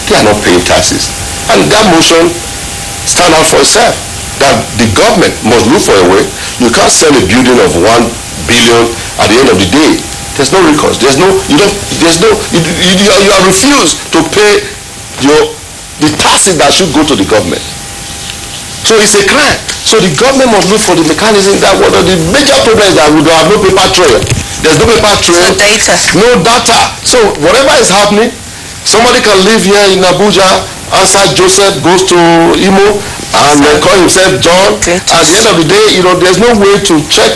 they are not paying taxes. And that motion stand out for itself, that the government must look for a way. You can't sell a building of 1 billion at the end of the day. There's no recourse. You are refused to pay the taxes that should go to the government. So it's a crime. So the government must look for the mechanism. That one of the major problems that we don't have no paper trail. There's no paper trail. No data. No data. So whatever is happening, somebody can live here in Abuja, answer Joseph, goes to Imo, and call himself John. At the end of the day, there's no way to check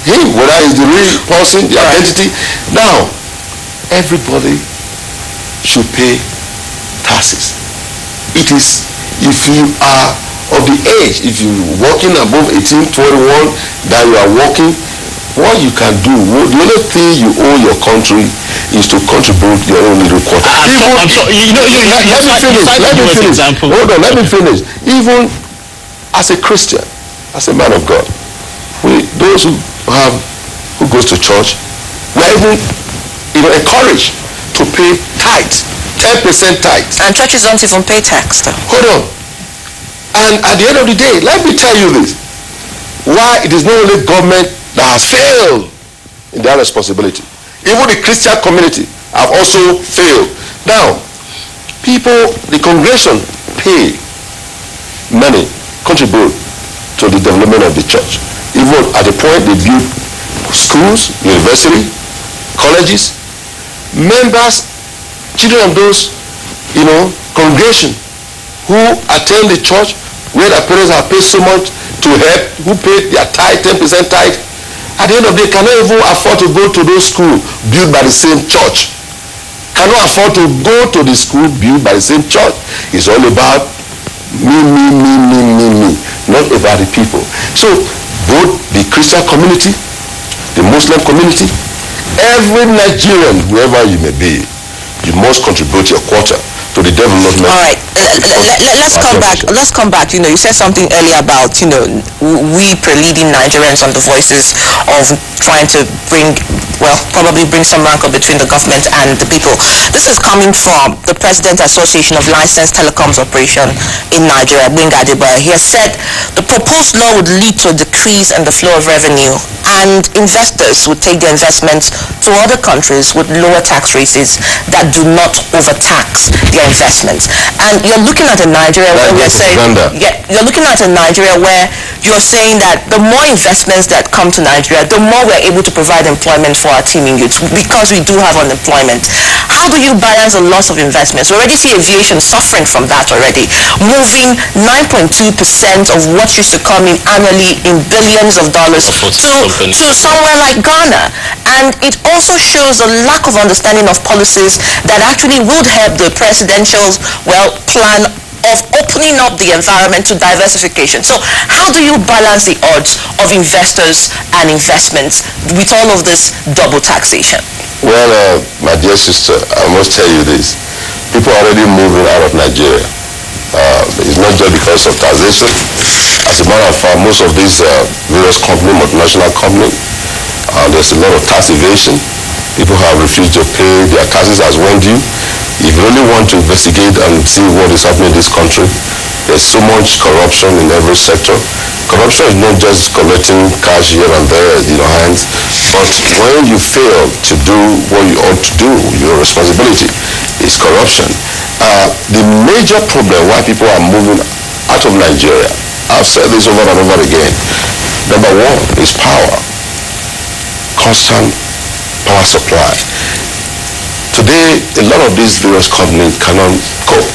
him, whether he's the real person, the identity. Now, everybody should pay taxes. It is, if you are of the age, if you're working above 18, 21, that you are working, what you can do, the only thing you owe your country is to contribute your own little quarter. I'm sorry, let me finish. Hold on, let me finish. Even as a Christian, as a man of God, those who goes to church, we are even encouraged to pay tithe, 10% tithe. And churches don't even pay tax though. Hold on. And at the end of the day, let me tell you this. Why it is not only government that has failed in their responsibility. Even the Christian community have also failed. Now, people, the congregation pay money, contribute to the development of the church. Even at the point they build schools, university, colleges, members, children of those, congregation who attend the church, where their parents have paid so much to help, who pay their tithe, 10% tithe, at the end of the day cannot even afford to go to those schools built by the same church. Cannot afford to go to the school built by the same church. It's all about me, not about the people. So both the Christian community, the Muslim community, every Nigerian, whoever you may be, you must contribute your quota to the development. All right, let's come back. You said something earlier about we pre-leading Nigerians on the voices of trying to probably bring some rancor between the government and the people. This is coming from the President Association of Licensed Telecoms Operation in Nigeria, Bengadeba. He has said the proposed law would lead to a decrease in the flow of revenue, and investors would take their investments to other countries with lower tax rates that do not overtax their investments. And you're looking at a Nigeria where we're saying, you're looking at a Nigeria where you're saying that the more investments that come to Nigeria, the more we're able to provide employment for our teeming youths, because we do have unemployment. How do you balance the loss of investments? We already see aviation suffering from that already, moving 9.2% of what used to come in annually in billions of dollars to somewhere like Ghana. And it also shows a lack of understanding of policies that actually would help the presidential plan of opening up the environment to diversification. So how do you balance the odds of investors and investments with all of this double taxation? Well, my dear sister, I must tell you this. People are already moving out of Nigeria. It's not just because of taxation. As a matter of fact, most of these various companies, multinational companies, there's a lot of tax evasion. People have refused to pay their taxes as when due. If you really want to investigate and see what is happening in this country, there's so much corruption in every sector. Corruption is not just collecting cash here and there, hands, but when you fail to do what you ought to do, your responsibility is corruption. The major problem why people are moving out of Nigeria, I've said this over and over again, number one is power, constant power supply. Today, a lot of these various companies cannot cope,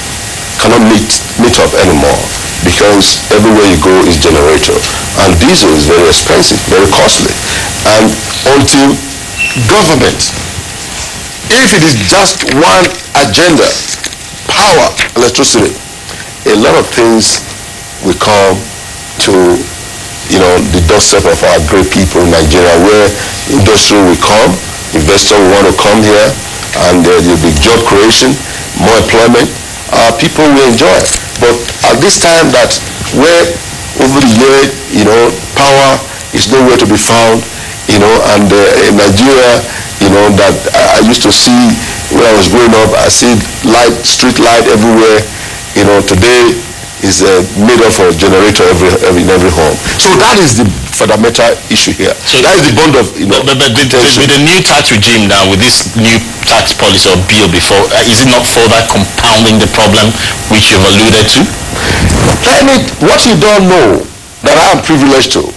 cannot meet up anymore, because everywhere you go is generator. And diesel is very expensive, very costly. And until government, if it is just one agenda, power, electricity, a lot of things will come to, the doorstep of our great people in Nigeria, where industry will come, investors will want to come here, and there will be job creation, more employment, people will enjoy it. But at this time that where over the year, power is nowhere to be found, and in Nigeria, that I used to see when I was growing up, I see light, street light everywhere. You know, today is made up for a generator in every home. So that is the fundamental issue here. So that is the bond of, you know. But with the new tax regime now, with this new tax policy or bill before, is it not further compounding the problem which you've alluded to? What you don't know that I am privileged to,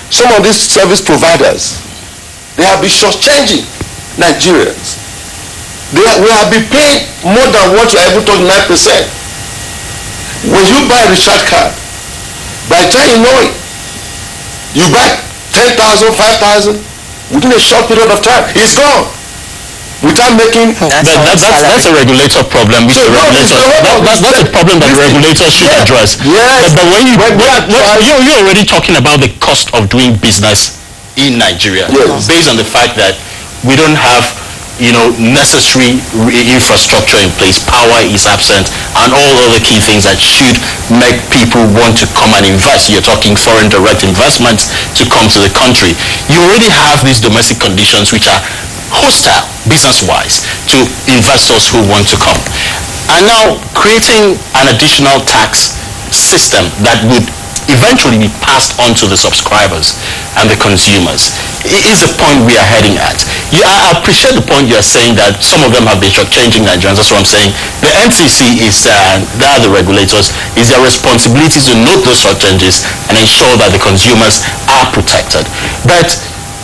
some of these service providers, they have been shortchanging Nigerians. We have been paid more than what you are able to 9%. When you buy a recharge card, by the time you know it, you buy 10,000, 5,000, within a short period of time, it's gone. Without making... That's a regulator problem. Which that's a problem that the regulator should address. Yes. But when you're already talking about the cost of doing business in Nigeria, based on the fact that we don't have, you know, necessary infrastructure in place, power is absent, and all other key things that should make people want to come and invest. You're talking foreign direct investments to come to the country. You already have these domestic conditions which are hostile, business-wise, to investors who want to come. And now creating an additional tax system that would eventually be passed on to the subscribers and the consumers is the point we are heading at. I appreciate the point you're saying that some of them have been changing Nigerians. That's what I'm saying. The NCC is, they are the regulators, is their responsibility to note those changes and ensure that the consumers are protected. But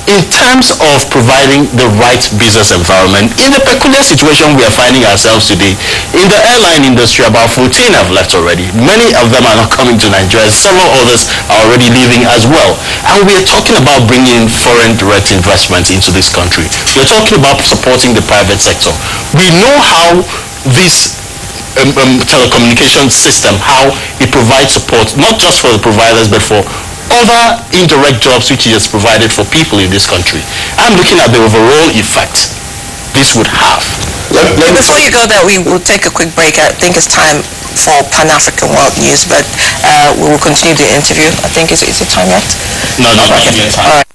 in terms of providing the right business environment, in the peculiar situation we are finding ourselves today, in the airline industry, about 14 have left already. Many of them are not coming to Nigeria. Several others are already leaving as well. And we are talking about bringing foreign direct investment into this country. We're talking about supporting the private sector. We know how this telecommunication system, how it provides support, not just for the providers, but for other indirect jobs which it has provided for people in this country. I'm looking at the overall effect this would have. Before you go there, we will take a quick break. I think it's time for Pan-African World News, but we will continue the interview. I think, is it time yet? No, not yet. All right.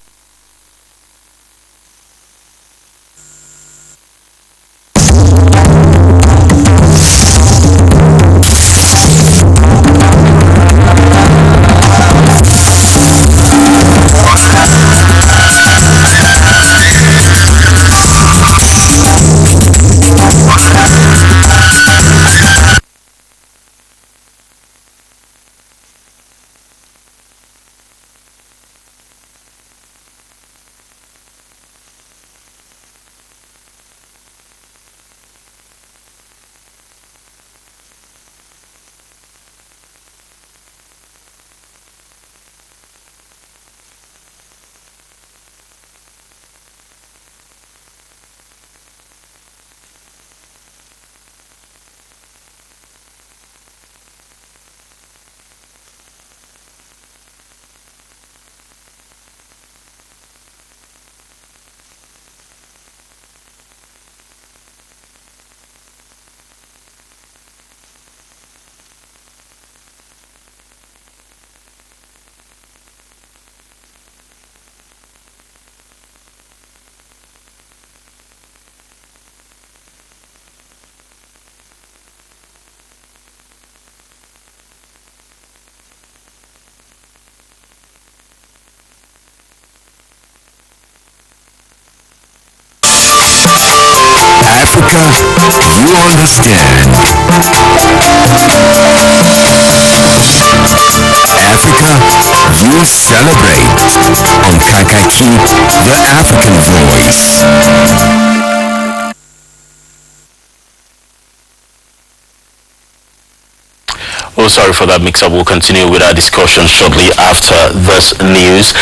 Africa, you understand. Africa, you celebrate. On Kakaki, the African voice. Oh, sorry for that mix-up. We'll continue with our discussion shortly after this news.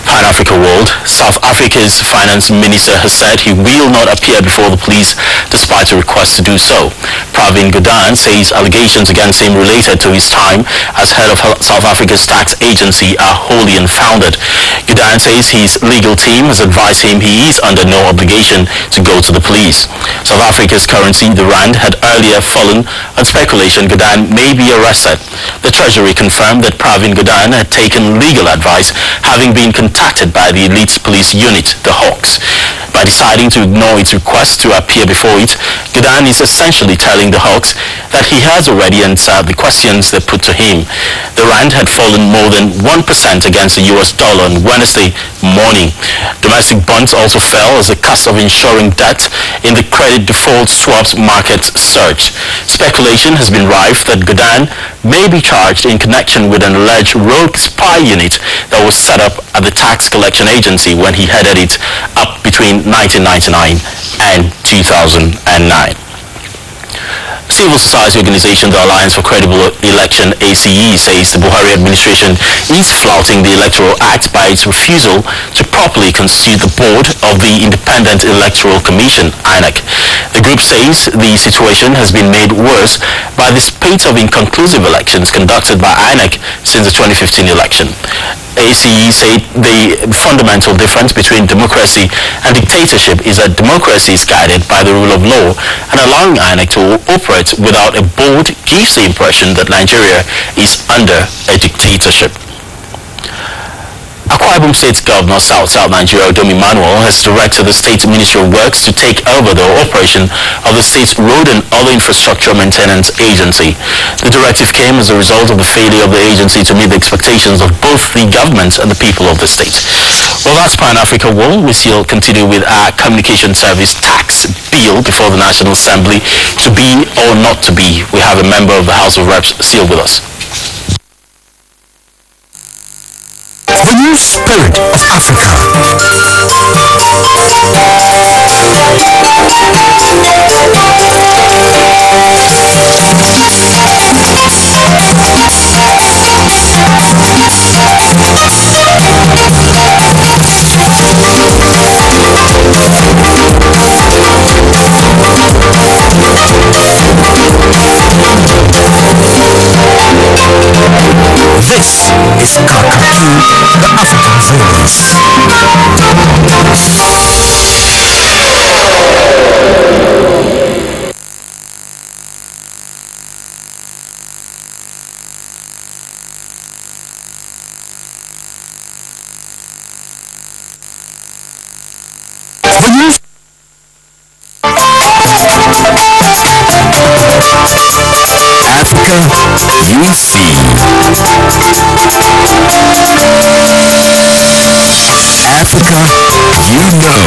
Pan-Africa World. South Africa's finance minister has said he will not appear before the police despite a request to do so. Pravin Gordhan says allegations against him related to his time as head of South Africa's tax agency are wholly unfounded. Gordhan says his legal team has advised him he is under no obligation to go to the police. South Africa's currency, the rand, had earlier fallen on speculation Gordhan may be arrested. The Treasury confirmed that Pravin Gordhan had taken legal advice, having been contacted by the elite police unit, the Hawks. By deciding to ignore its request to appear before it, Gudhan is essentially telling the hawks that he has already answered the questions they put to him. The rand had fallen more than 1% against the US dollar on Wednesday morning. Domestic bonds also fell as the cost of insuring debt in the credit default swaps market surged. Speculation has been rife that Gudhan may be charged in connection with an alleged rogue spy unit that was set up at the tax collection agency when he headed it up between 1999 and 2009. Civil society organization, the Alliance for Credible Election, ACE, says the Buhari administration is flouting the Electoral Act by its refusal to properly constitute the board of the Independent Electoral Commission, INEC. The group says the situation has been made worse by the spate of inconclusive elections conducted by INEC since the 2015 election. ACE said the fundamental difference between democracy and dictatorship is that democracy is guided by the rule of law, and allowing INEC to operate without a board gives the impression that Nigeria is under a dictatorship. Akwa Ibom State Governor South Nigeria Odom Emmanuel has directed the State Ministry of Works to take over the operation of the state's road and other infrastructure maintenance agency. The directive came as a result of the failure of the agency to meet the expectations of both the government and the people of the state. Well, that's Pan-Africa World. We still continue with our communication service tax bill before the National Assembly. To be or not to be, we have a member of the House of Reps still with us. The new spirit of Africa. This is Kakaki, the African voice. The news. Africa, you see. Africa, you know.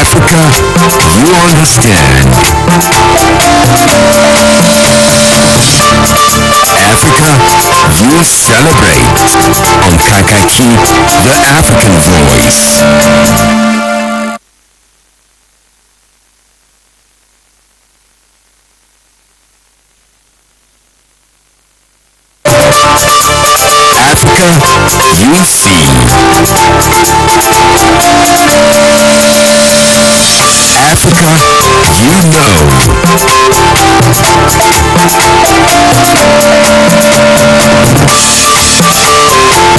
Africa, you understand. Africa, you celebrate. On Kakaki, the African voice. Africa, you see. Africa, you know.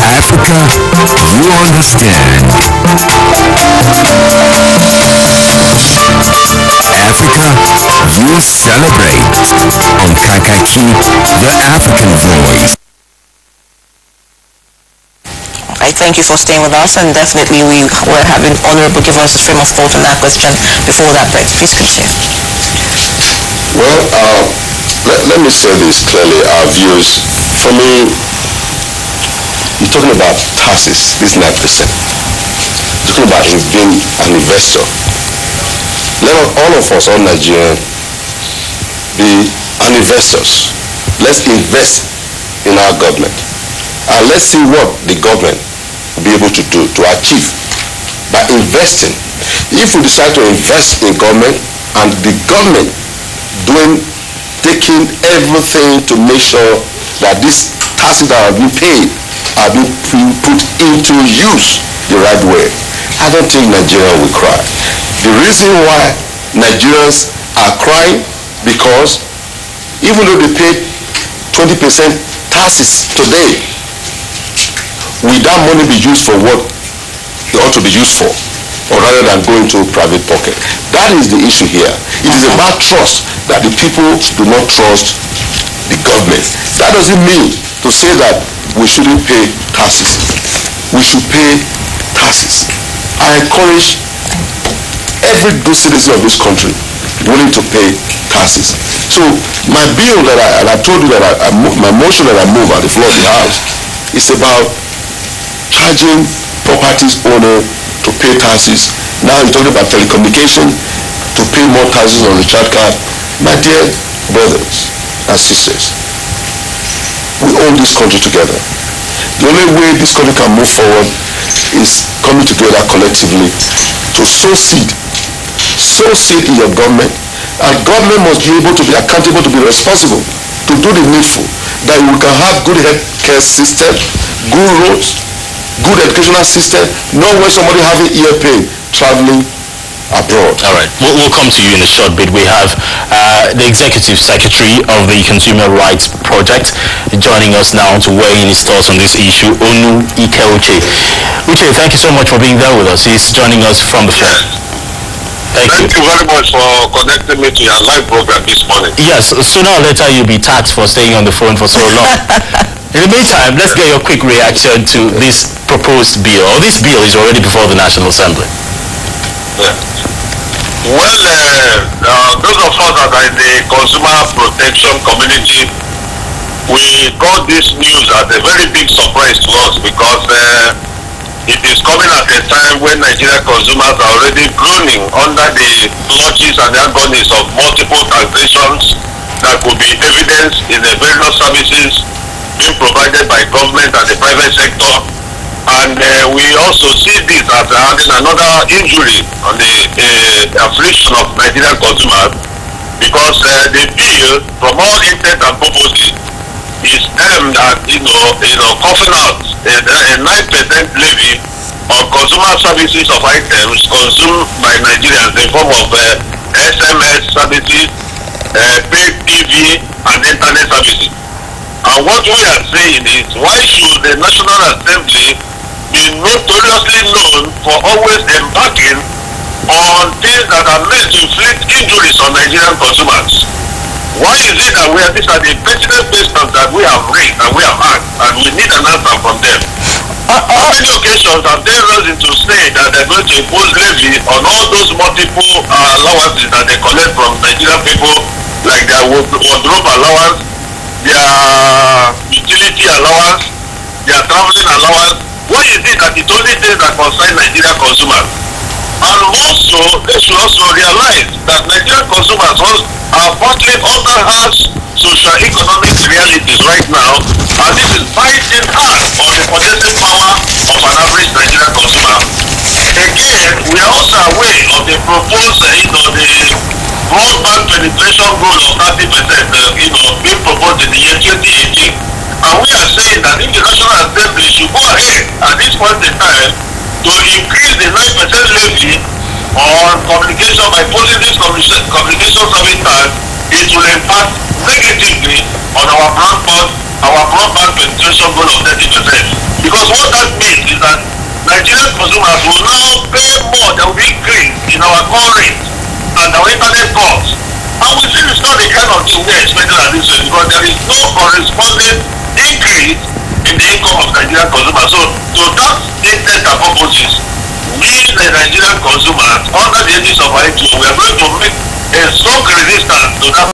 Africa, you understand. Africa, you celebrate. On Kakaki, the African voice. I thank you for staying with us, and definitely we were having Honorable give us a stream of thought on that question before that break. Please continue. Well, let me say this clearly, our views. For me, you're talking about taxes, this 9%. You're talking about being an investor. Let all of us, all Nigerians, be an investors. Let's invest in our government. And let's see what the government will be able to do, to achieve by investing. If we decide to invest in government and the government taking everything to make sure that these taxes that are being paid are being put into use the right way, I don't think Nigeria will cry. The reason why Nigerians are crying, because even though they pay 20% taxes today, will that money be used for what it ought to be used for, or rather than going to private pocket? That is the issue here. It is about trust, that the people do not trust the government. That doesn't mean to say that we shouldn't pay taxes. We should pay taxes. I encourage every good citizen of this country willing to pay taxes. So my bill that I told you that my motion that I move on the floor of the House is about charging properties owner to pay taxes. Now you're talking about telecommunication, to pay more taxes on the recharge card. My dear brothers and sisters, we own this country together. The only way this country can move forward is coming together collectively to sow seed. Sow seed in your government, and government must be able to be accountable, to be responsible, to do the needful, that we can have good health care system, good roads, good educational system, not when somebody having ear pain traveling abroad. All right, we'll come to you in a short bit. We have the Executive Secretary of the Consumer Rights Project joining us now to weigh in his thoughts on this issue, Onu Ike-Uche. Uche, thank you so much for being there with us. He's joining us from the phone. Thank you very much for connecting me to your live program this morning. Yes, sooner or later you'll be taxed for staying on the phone for so long. In the meantime, let's get your quick reaction to this proposed bill, or this bill is already before the National Assembly. Yeah. Well, those of us that are in the consumer protection community, we got this news as a very big surprise to us, because it is coming at a time when Nigerian consumers are already groaning under the clutches and the agonies of multiple taxations that could be evidenced in the various services being provided by government and the private sector. And we also see this as adding another injury on the affliction of Nigerian consumers, because the bill, from all intent and purposes, is aimed at coughing out a 9% levy on consumer services of items consumed by Nigerians in form of SMS services, PtB, and internet services. And what we are saying is, why should the National Assembly be notoriously known for always embarking on things that are meant to inflict injuries on Nigerian consumers? Why is it that these are the pertinent questions that we have raised and we have asked, and we need an answer from them? How many occasions have they risen to say that they're going to impose levy on all those multiple allowances that they collect from Nigerian people, like their wardrobe allowance, their utility allowance, their traveling allowance? Why is it that it only things that concern Nigerian consumers? And also, they should also realize that Nigerian consumers are battling under harsh socio-economic realities right now, and this is biting hard on the purchasing power of an average Nigerian consumer. Again, we are also aware of the proposed, the broadband penetration goal of 30%, being proposed in the year 2018. And we are saying that if the National Assembly should go ahead at this point in time to increase the 9% levy on communication by posting this communication service tax, it will impact negatively on our broadband penetration goal of 30%. Because what that means is that Nigerian consumers will now pay more. There will be increase in our call rate and our internet costs. And we see it's not the kind of thing we are expecting at this way, because there is no corresponding increase in the income of Nigerian consumers. So to that intent and purposes, we, the Nigerian consumers, under the aegis of ITO, we are going to make a strong resistance to that